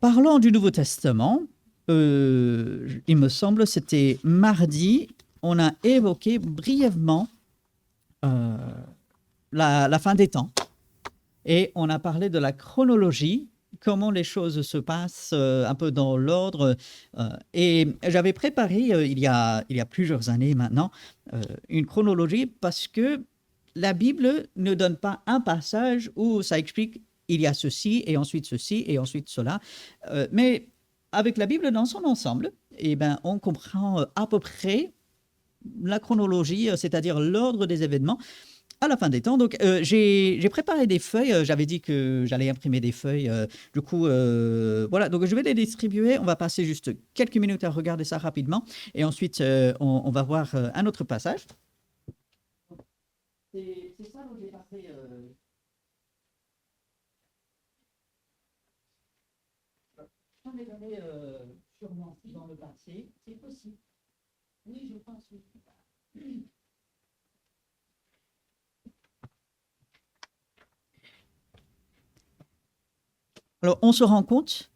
Parlant du Nouveau Testament, il me semble, c'était mardi, on a évoqué brièvement euh, la fin des temps et on a parlé de la chronologie, comment les choses se passent un peu dans l'ordre. Et j'avais préparé, il y a plusieurs années maintenant, une chronologie parce que la Bible ne donne pas un passage où ça explique il y a ceci et ensuite ceci et ensuite cela. Mais avec la Bible dans son ensemble, eh ben, on comprend à peu près la chronologie, c'est-à-dire l'ordre des événements à la fin des temps. Donc, j'ai préparé des feuilles. J'avais dit que j'allais imprimer des feuilles. Du coup, voilà. Donc, je vais les distribuer. On va passer juste quelques minutes à regarder ça rapidement. Et ensuite, on va voir un autre passage. C'est ça dont j'ai passé. J'en ai donné sûrement dans le passé. C'est possible. Oui, je pense. Oui. Alors, on se rend compte.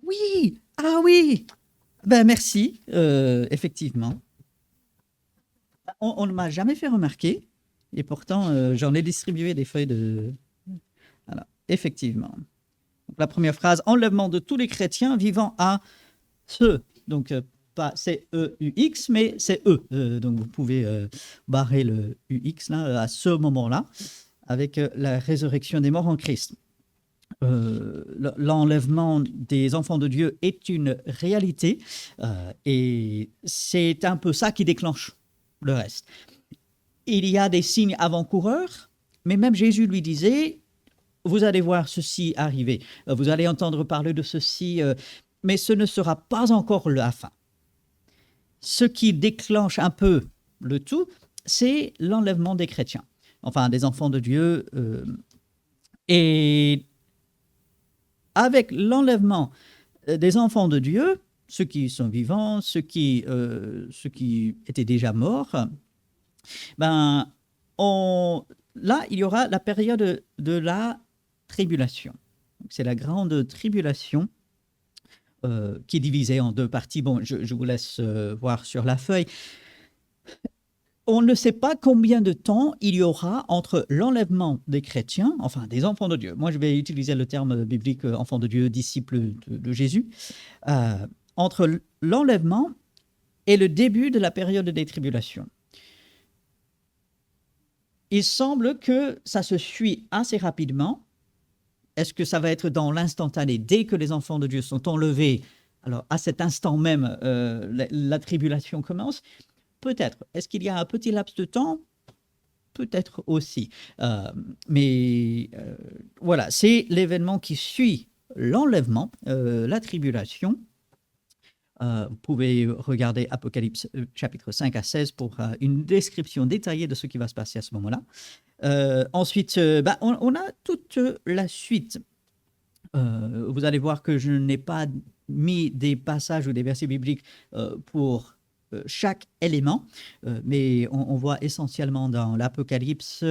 Oui, ah oui, ben merci, effectivement. On ne m'a jamais fait remarquer, et pourtant j'en ai distribué des feuilles de. Voilà, effectivement. Donc, la première phrase, enlèvement de tous les chrétiens vivant à ce. Donc pas C-E-U-X, mais c'est E. Donc vous pouvez barrer le UX là, à ce moment-là, avec la résurrection des morts en Christ. L'enlèvement des enfants de Dieu est une réalité et c'est un peu ça qui déclenche le reste. Il y a des signes avant-coureurs, mais même Jésus lui disait, vous allez voir ceci arriver, vous allez entendre parler de ceci, mais ce ne sera pas encore la fin. Ce qui déclenche un peu le tout, c'est l'enlèvement des chrétiens, enfin des enfants de Dieu. Et avec l'enlèvement des enfants de Dieu, ceux qui sont vivants, ceux qui étaient déjà morts, ben, là, il y aura la période de la tribulation. C'est la grande tribulation qui est divisée en deux parties. Bon, je vous laisse voir sur la feuille. On ne sait pas combien de temps il y aura entre l'enlèvement des chrétiens, enfin des enfants de Dieu. Moi, je vais utiliser le terme biblique enfants de Dieu, disciples de Jésus. Entre l'enlèvement et le début de la période des tribulations. Il semble que ça se suit assez rapidement. Est-ce que ça va être dans l'instantané, dès que les enfants de Dieu sont enlevés? Alors, à cet instant même, la tribulation commence. Peut-être. Est-ce qu'il y a un petit laps de temps? Peut-être aussi. Mais voilà, c'est l'événement qui suit l'enlèvement, la tribulation. Vous pouvez regarder Apocalypse chapitre 5 à 16 pour une description détaillée de ce qui va se passer à ce moment-là. Ensuite, on a toute la suite. Vous allez voir que je n'ai pas mis des passages ou des versets bibliques pour chaque élément, mais on voit essentiellement dans l'Apocalypse,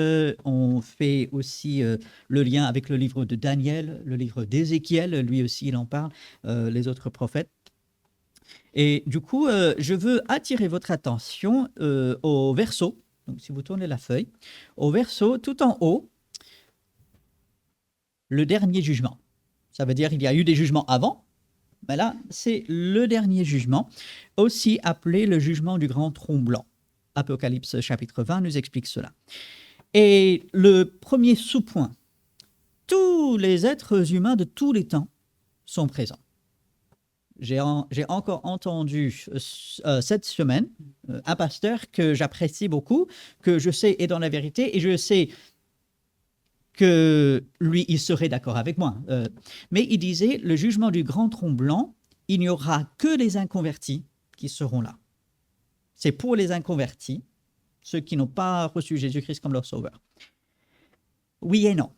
on fait aussi le lien avec le livre de Daniel, le livre d'Ézéchiel, lui aussi il en parle, les autres prophètes. Et du coup, je veux attirer votre attention au verso. Donc, si vous tournez la feuille, au verso tout en haut, le dernier jugement. Ça veut dire qu'il y a eu des jugements avant, mais là, c'est le dernier jugement, aussi appelé le jugement du grand tronc blanc. Apocalypse chapitre 20 nous explique cela. Et le premier sous-point, tous les êtres humains de tous les temps sont présents. J'ai encore entendu cette semaine un pasteur que j'apprécie beaucoup, que je sais est dans la vérité, et je sais que lui, il serait d'accord avec moi. Mais il disait, le jugement du grand tronc blanc, il n'y aura que les inconvertis qui seront là. C'est pour les inconvertis, ceux qui n'ont pas reçu Jésus-Christ comme leur sauveur. Oui et non.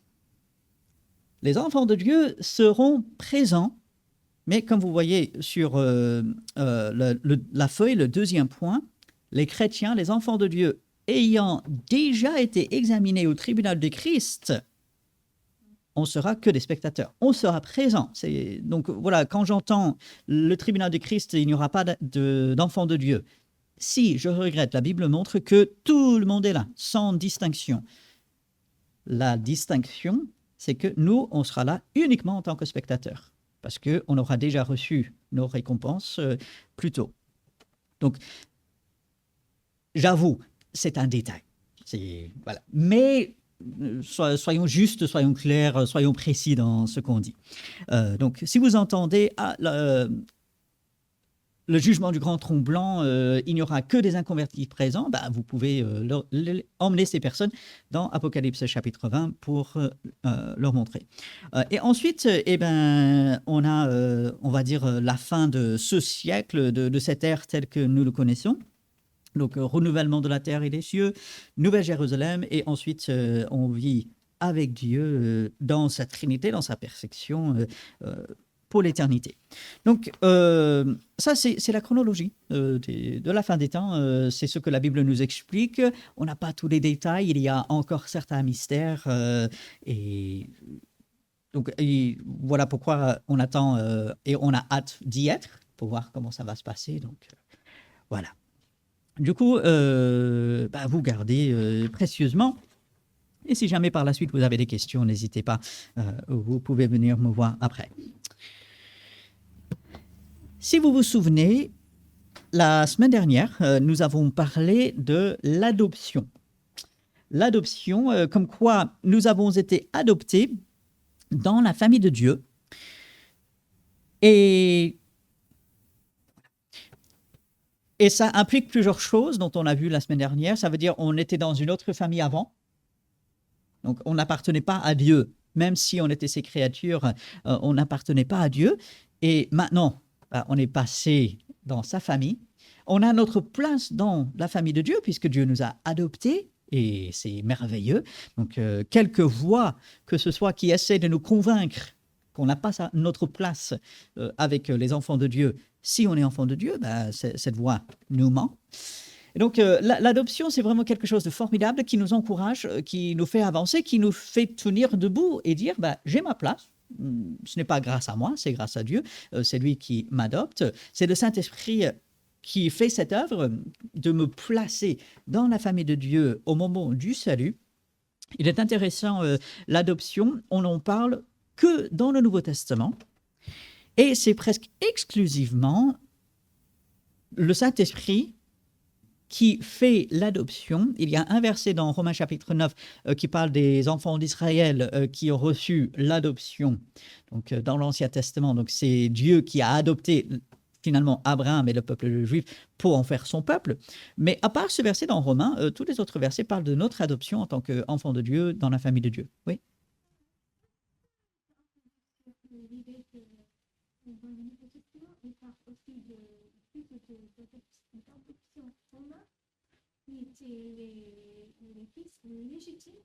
Les enfants de Dieu seront présents. Mais comme vous voyez sur la feuille, le deuxième point, les chrétiens, les enfants de Dieu, ayant déjà été examinés au tribunal de Christ, on sera que des spectateurs. On sera présent. Donc voilà, quand j'entends le tribunal de Christ, il n'y aura pas d'enfants de Dieu. Si, je regrette, la Bible montre que tout le monde est là, sans distinction. La distinction, c'est que nous, on sera là uniquement en tant que spectateurs, parce qu'on aura déjà reçu nos récompenses plus tôt. Donc, j'avoue, c'est un détail. Voilà. Mais soyons justes, soyons clairs, soyons précis dans ce qu'on dit. Donc, si vous entendez le jugement du grand tronc blanc, il n'y aura que des inconvertis présents, vous pouvez emmener ces personnes dans Apocalypse chapitre 20 pour leur montrer. Et ensuite, on a, on va dire, la fin de ce siècle, de cette ère telle que nous le connaissons. Donc, renouvellement de la terre et des cieux, Nouvelle Jérusalem, et ensuite, on vit avec Dieu dans sa Trinité, dans sa perfection, pour l'éternité. Donc, ça, c'est la chronologie de la fin des temps. C'est ce que la Bible nous explique. On n'a pas tous les détails. Il y a encore certains mystères. Et voilà pourquoi on attend et on a hâte d'y être pour voir comment ça va se passer. Donc, voilà. Du coup, vous gardez précieusement. Et si jamais par la suite vous avez des questions, n'hésitez pas. Vous pouvez venir me voir après. Si vous vous souvenez, la semaine dernière, nous avons parlé de l'adoption. L'adoption, comme quoi nous avons été adoptés dans la famille de Dieu. Et ça implique plusieurs choses dont on a vu la semaine dernière. Ça veut dire qu'on était dans une autre famille avant. Donc, on n'appartenait pas à Dieu. Même si on était ses créatures, on n'appartenait pas à Dieu. Et maintenant, on est passé dans sa famille. On a notre place dans la famille de Dieu, puisque Dieu nous a adoptés, et c'est merveilleux. Donc, quelques voix, que ce soit qui essaient de nous convaincre qu'on n'a pas notre place avec les enfants de Dieu, si on est enfant de Dieu, cette voix nous ment. Et donc, l'adoption, c'est vraiment quelque chose de formidable qui nous encourage, qui nous fait avancer, qui nous fait tenir debout et dire j'ai ma place. Ce n'est pas grâce à moi, c'est grâce à Dieu. C'est lui qui m'adopte. C'est le Saint-Esprit qui fait cette œuvre de me placer dans la famille de Dieu au moment du salut. Il est intéressant, l'adoption, on n'en parle que dans le Nouveau Testament. Et c'est presque exclusivement le Saint-Esprit qui fait l'adoption. Il y a un verset dans Romains chapitre 9 qui parle des enfants d'Israël qui ont reçu l'adoption donc, dans l'Ancien Testament. Donc c'est Dieu qui a adopté finalement Abraham et le peuple juif pour en faire son peuple. Mais à part ce verset dans Romains, tous les autres versets parlent de notre adoption en tant qu'enfant de Dieu dans la famille de Dieu. Oui. Les fils légitimes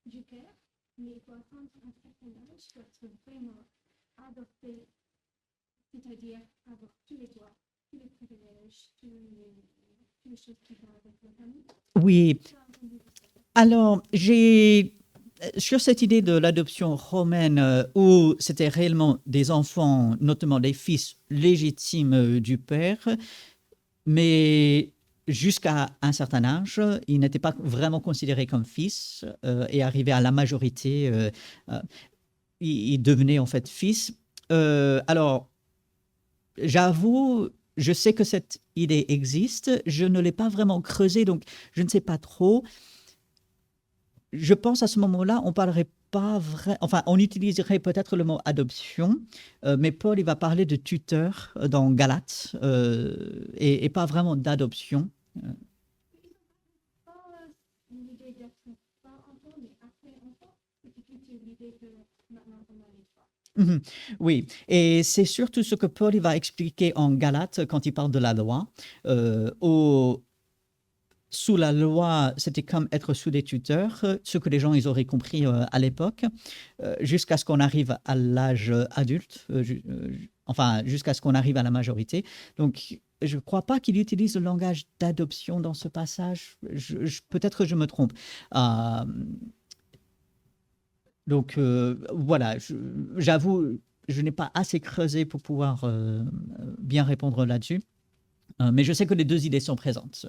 du père, mais il faut attendre un certain âge pour être vraiment adopté, c'est-à-dire avoir tous les droits, tous les privilèges, toutes les choses qui vont avec la famille. Oui. Alors, sur cette idée de l'adoption romaine où c'était réellement des enfants, notamment des fils légitimes du père, mais jusqu'à un certain âge, ils n'étaient pas vraiment considérés comme fils et arrivés à la majorité, ils devenaient en fait fils. Alors, j'avoue, je sais que cette idée existe, je ne l'ai pas vraiment creusée, donc je ne sais pas trop. Je pense à ce moment-là, on parlerait pas vrai, enfin, on utiliserait peut-être le mot adoption, mais Paul, il va parler de tuteur dans Galates et pas vraiment d'adoption. L'idée d'être pas enfant, mais après enfant, c'est plutôt l'idée que maintenant on a les droits. Oui, et c'est surtout ce que Paul il va expliquer en Galates quand il parle de la loi. Sous la loi, c'était comme être sous des tuteurs, ce que les gens ils auraient compris à l'époque, jusqu'à ce qu'on arrive à l'âge adulte, enfin jusqu'à ce qu'on arrive à la majorité. Donc je ne crois pas qu'il utilise le langage d'adoption dans ce passage. Peut-être que je me trompe. Euh, donc voilà, j'avoue, je n'ai pas assez creusé pour pouvoir bien répondre là-dessus. Mais je sais que les deux idées sont présentes.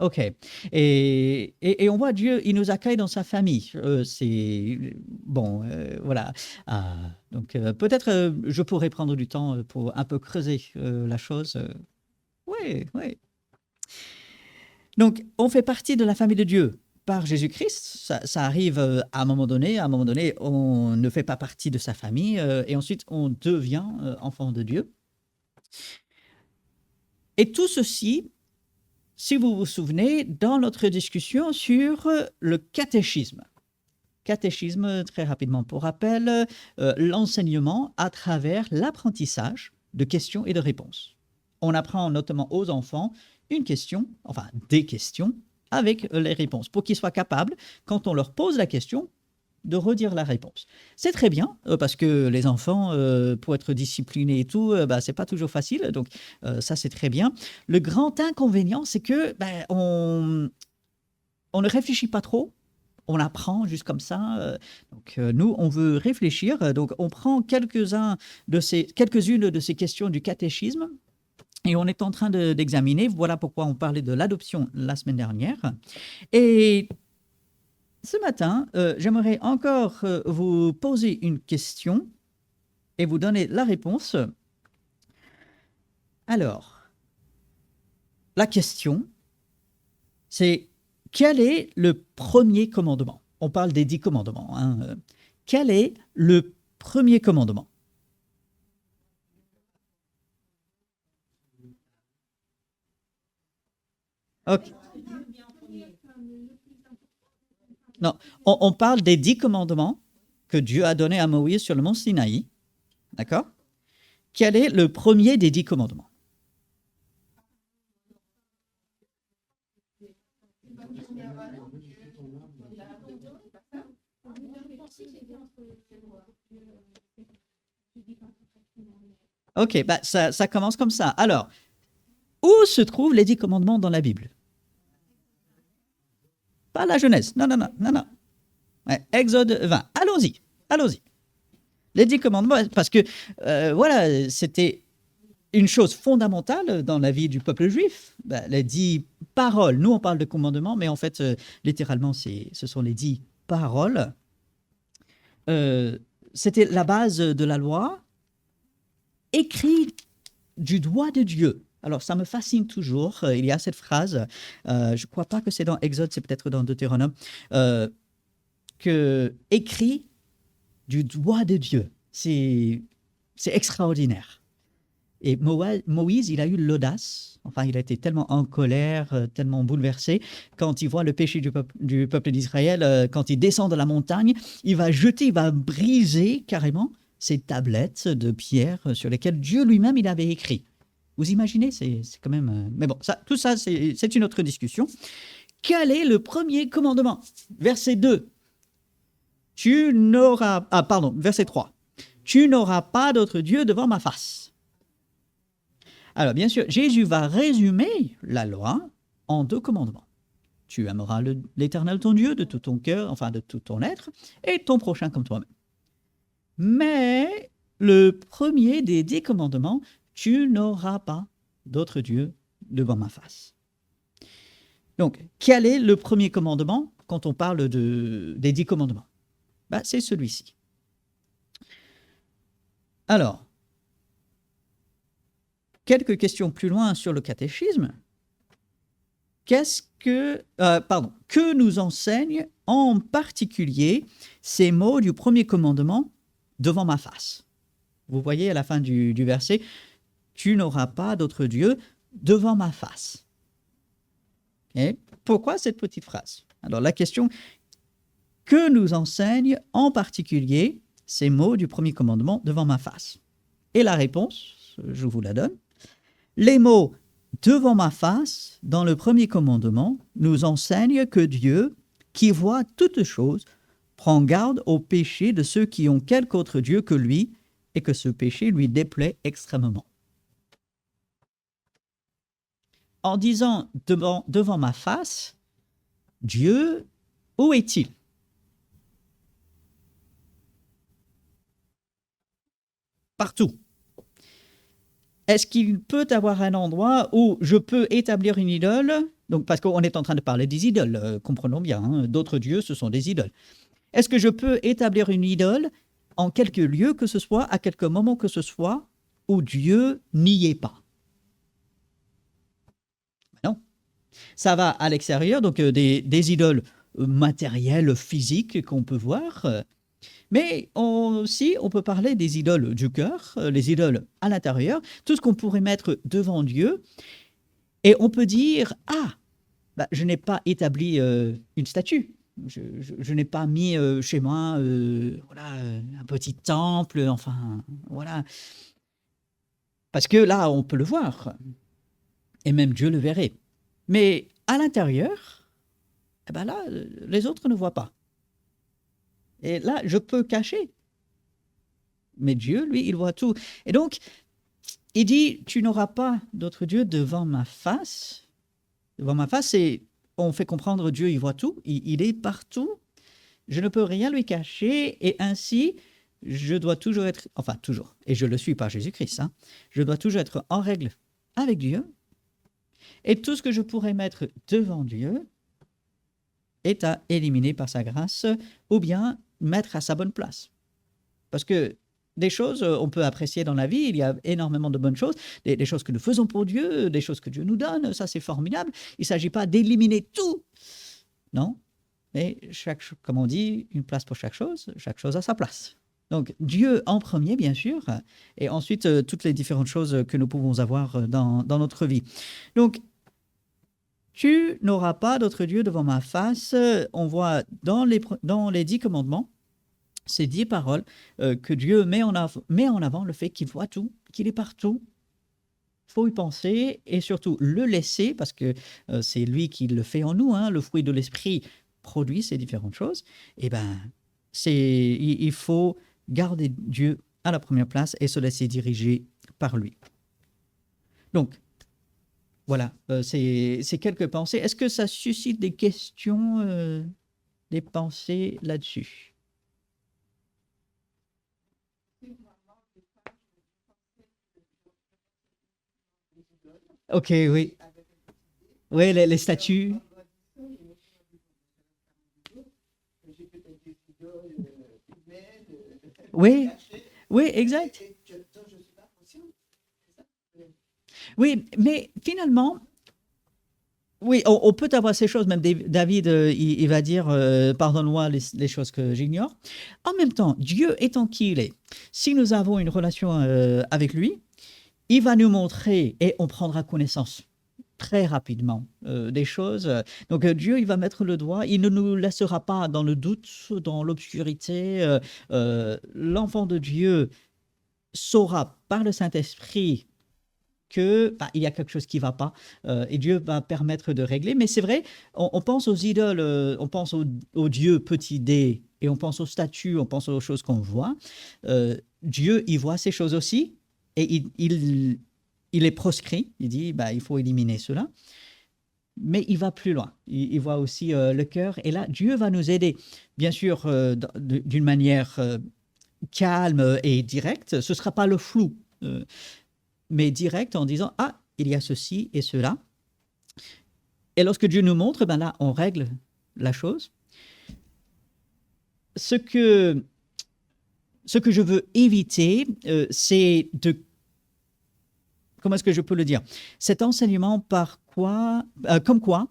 Ok. Et on voit Dieu, il nous accueille dans sa famille. C'est bon, voilà. Donc peut-être je pourrais prendre du temps pour un peu creuser la chose. Oui, oui. Donc on fait partie de la famille de Dieu par Jésus-Christ. Ça arrive à un moment donné. À un moment donné, on ne fait pas partie de sa famille et ensuite on devient enfant de Dieu. Et tout ceci, si vous vous souvenez, dans notre discussion sur le catéchisme. Catéchisme, très rapidement pour rappel, l'enseignement à travers l'apprentissage de questions et de réponses. On apprend notamment aux enfants une question, enfin des questions, avec les réponses, pour qu'ils soient capables, quand on leur pose la question, de redire la réponse. C'est très bien, parce que les enfants, pour être disciplinés et tout, c'est pas toujours facile, donc ça c'est très bien. Le grand inconvénient, c'est que on ne réfléchit pas trop, on apprend juste comme ça. Donc nous, on veut réfléchir, donc on prend quelques-unes de ces questions du catéchisme, et on est en train d'examiner, voilà pourquoi on parlait de l'adoption la semaine dernière. Et ce matin, j'aimerais encore vous poser une question et vous donner la réponse. Alors, la question, c'est quel est le premier commandement? On parle des 10 commandements. Hein. Quel est le premier commandement? Ok. Non, on parle des 10 commandements que Dieu a donnés à Moïse sur le mont Sinaï. D'accord? Quel est le premier des 10 commandements? Ok, ça commence comme ça. Alors, où se trouvent les 10 commandements dans la Bible? Pas la Genèse. Non, non, non, non, non. Ouais, Exode 20. Allons-y, allons-y. Les 10 commandements, parce que voilà, c'était une chose fondamentale dans la vie du peuple juif. Les 10 paroles. Nous, on parle de commandements, mais en fait, littéralement, ce sont les 10 paroles. C'était la base de la loi, écrite du doigt de Dieu. Alors, ça me fascine toujours. Il y a cette phrase, je ne crois pas que c'est dans Exode, c'est peut-être dans Deutéronome, que écrit du doigt de Dieu. C'est extraordinaire. Et Moïse, il a eu l'audace, enfin, il a été tellement en colère, tellement bouleversé, quand il voit le péché du peuple d'Israël, quand il descend de la montagne, il va briser carrément ces tablettes de pierre sur lesquelles Dieu lui-même, il avait écrit. Vous imaginez, c'est quand même... Mais bon, tout ça, c'est une autre discussion. Quel est le premier commandement? Verset 2. Tu n'auras... Ah, pardon, verset 3. Tu n'auras pas d'autre Dieu devant ma face. Alors, bien sûr, Jésus va résumer la loi en 2 commandements. Tu aimeras l'Éternel ton Dieu de tout ton cœur, enfin de tout ton être, et ton prochain comme toi-même. Mais le premier des 10 commandements, tu n'auras pas d'autre Dieu devant ma face. Donc, quel est le premier commandement quand on parle des 10 commandements? C'est celui-ci. Alors, quelques questions plus loin sur le catéchisme. Que nous enseignent en particulier ces mots du premier commandement devant ma face? Vous voyez à la fin du verset, tu n'auras pas d'autre Dieu devant ma face. Et pourquoi cette petite phrase? Alors la question, que nous enseignent en particulier ces mots du premier commandement devant ma face? Et la réponse, je vous la donne. Les mots devant ma face, dans le premier commandement, nous enseignent que Dieu, qui voit toutes choses, prend garde au péché de ceux qui ont quelque autre Dieu que lui et que ce péché lui déplaît extrêmement. En disant devant ma face, Dieu, où est-il? Partout. Est-ce qu'il peut avoir un endroit où je peux établir une idole? Donc, parce qu'on est en train de parler des idoles, comprenons bien, hein, d'autres dieux, ce sont des idoles. Est-ce que je peux établir une idole en quelque lieu que ce soit, à quelque moment que ce soit, où Dieu n'y est pas? Non. Ça va à l'extérieur, donc des idoles matérielles, physiques qu'on peut voir, mais aussi on peut parler des idoles du cœur, les idoles à l'intérieur, tout ce qu'on pourrait mettre devant Dieu, et on peut dire, ah, bah, je n'ai pas établi une statue. Je n'ai pas mis chez moi voilà, un petit temple, enfin, voilà. Parce que là, on peut le voir, et même Dieu le verrait. Mais à l'intérieur, eh ben là, les autres ne voient pas. Et là, je peux cacher. Mais Dieu, lui, il voit tout. Et donc, il dit, tu n'auras pas d'autre Dieu devant ma face. Devant ma face, et on fait comprendre Dieu, il voit tout, il est partout. Je ne peux rien lui cacher, et ainsi, je dois toujours être, enfin toujours, et je le suis par Jésus-Christ, hein, je dois toujours être en règle avec Dieu, et tout ce que je pourrais mettre devant Dieu est à éliminer par sa grâce, ou bien mettre à sa bonne place. Parce que des choses, on peut apprécier dans la vie, il y a énormément de bonnes choses, des choses que nous faisons pour Dieu, des choses que Dieu nous donne, ça c'est formidable. Il ne s'agit pas d'éliminer tout, non, mais comme on dit, une place pour chaque chose à sa place. Donc Dieu en premier, bien sûr, et ensuite toutes les différentes choses que nous pouvons avoir dans notre vie. Donc, tu n'auras pas d'autre Dieu devant ma face. On voit dans les 10 commandements, ces 10 paroles, que Dieu met en avant le fait qu'il voit tout, qu'il est partout. Il faut y penser et surtout le laisser, parce que c'est lui qui le fait en nous, hein, le fruit de l'esprit produit ces différentes choses. Et ben, il faut garder Dieu à la première place et se laisser diriger par lui. Donc, voilà, c'est quelques pensées. Est-ce que ça suscite des questions, des pensées là-dessus? Ok, oui. Oui, les statues. Oui, oui, exact. Oui, mais finalement, oui, on peut avoir ces choses, même David, il va dire, pardonne-moi les choses que j'ignore. En même temps, Dieu étant qui il est, si nous avons une relation avec lui, il va nous montrer et on prendra connaissance très rapidement des choses. Donc Dieu, il va mettre le doigt, il ne nous laissera pas dans le doute, dans l'obscurité. L'enfant de Dieu saura par le Saint-Esprit que il y a quelque chose qui ne va pas et Dieu va permettre de régler. Mais c'est vrai, on pense aux idoles, on pense aux dieux petit d et on pense aux statues, on pense aux choses qu'on voit. Dieu, il voit ces choses aussi et il les proscrit. Il dit, il faut éliminer cela. Mais il va plus loin. Il voit aussi le cœur. Et là, Dieu va nous aider, bien sûr, d'une manière calme et directe. Ce ne sera pas le flou. Mais direct en disant, ah, il y a ceci et cela. Et lorsque Dieu nous montre, là, on règle la chose. Ce que je veux éviter, c'est de... Comment est-ce que je peux le dire? Cet enseignement comme quoi,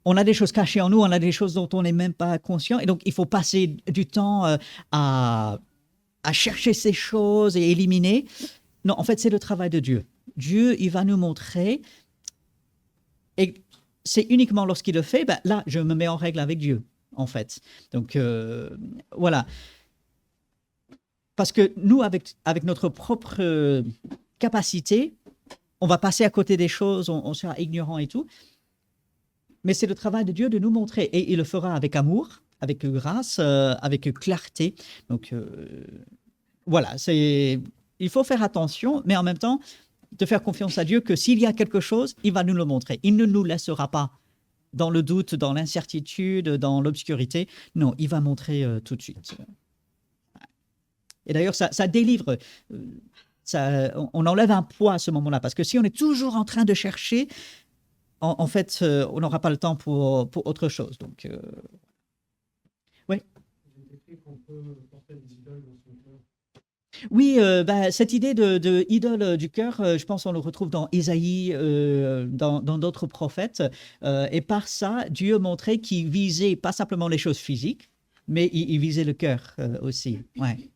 on a des choses cachées en nous, on a des choses dont on n'est même pas conscient, et donc il faut passer du temps à chercher ces choses et éliminer. Non, en fait, c'est le travail de Dieu. Dieu, il va nous montrer, et c'est uniquement lorsqu'il le fait, là, je me mets en règle avec Dieu, en fait. Donc, voilà. Parce que nous, avec notre propre capacité, on va passer à côté des choses, on sera ignorant et tout. Mais c'est le travail de Dieu de nous montrer, et il le fera avec amour, avec grâce, avec clarté. Donc, Voilà, il faut faire attention, mais en même temps, de faire confiance à Dieu que s'il y a quelque chose, il va nous le montrer. Il ne nous laissera pas dans le doute, dans l'incertitude, dans l'obscurité. Non, il va montrer tout de suite. Et d'ailleurs, ça délivre, on enlève un poids à ce moment-là, parce que si on est toujours en train de chercher, en fait, on n'aura pas le temps pour autre chose. Donc, oui. Oui, cette idée de idole du cœur, je pense qu'on le retrouve dans Ésaïe, dans d'autres prophètes. Et par ça, Dieu montrait qu'il visait pas simplement les choses physiques, mais il visait le cœur aussi. Ouais.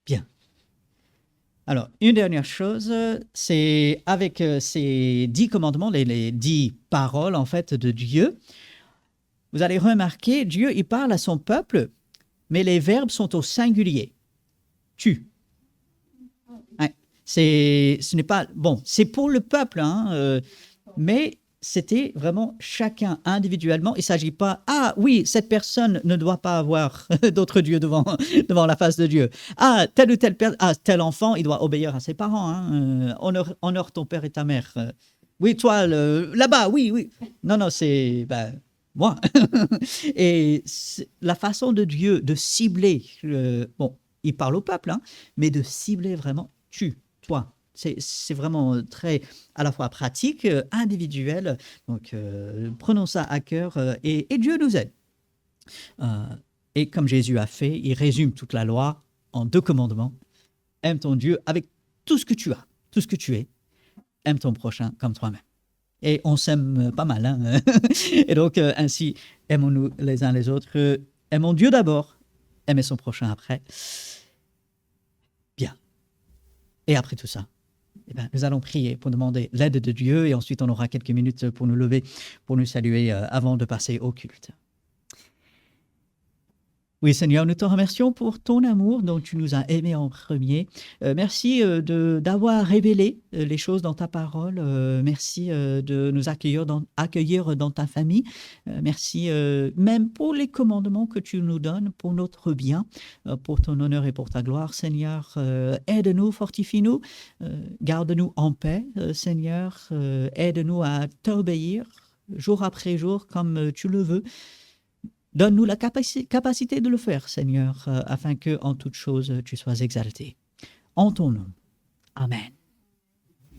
Bien. Alors, une dernière chose, c'est avec ces 10 commandements, les 10 paroles en fait de Dieu, vous allez remarquer, Dieu, il parle à son peuple, mais les verbes sont au singulier. Tu. Ouais. Ce n'est pas... Bon, c'est pour le peuple, hein, mais c'était vraiment chacun individuellement. Il ne s'agit pas, ah oui, cette personne ne doit pas avoir d'autres dieux devant la face de Dieu. Ah, tel ou tel, tel enfant, il doit obéir à ses parents. Hein. Honore ton père et ta mère. Oui, toi, là-bas, oui, oui. Non, non, c'est... moi. Et la façon de Dieu de cibler, bon, il parle au peuple, hein, mais de cibler vraiment tu, toi. C'est vraiment très à la fois pratique, individuel. Donc, prenons ça à cœur et Dieu nous aide. Et comme Jésus a fait, il résume toute la loi en 2 commandements. Aime ton Dieu avec tout ce que tu as, tout ce que tu es. Aime ton prochain comme toi-même. Et on s'aime pas mal. Hein. Et donc, ainsi, aimons-nous les uns les autres. Aimons Dieu d'abord, aimer son prochain après. Bien. Et après tout ça, eh bien, nous allons prier pour demander l'aide de Dieu et ensuite on aura quelques minutes pour nous lever, pour nous saluer avant de passer au culte. Oui, Seigneur, nous te remercions pour ton amour dont tu nous as aimés en premier. Merci d'avoir révélé les choses dans ta parole. Merci de nous accueillir dans ta famille. Merci même pour les commandements que tu nous donnes pour notre bien, pour ton honneur et pour ta gloire. Seigneur, aide-nous, fortifie-nous, garde-nous en paix, Seigneur. Aide-nous à t'obéir jour après jour comme tu le veux. Donne-nous la capacité de le faire, Seigneur, afin que, en toute chose, tu sois exalté. En ton nom. Amen.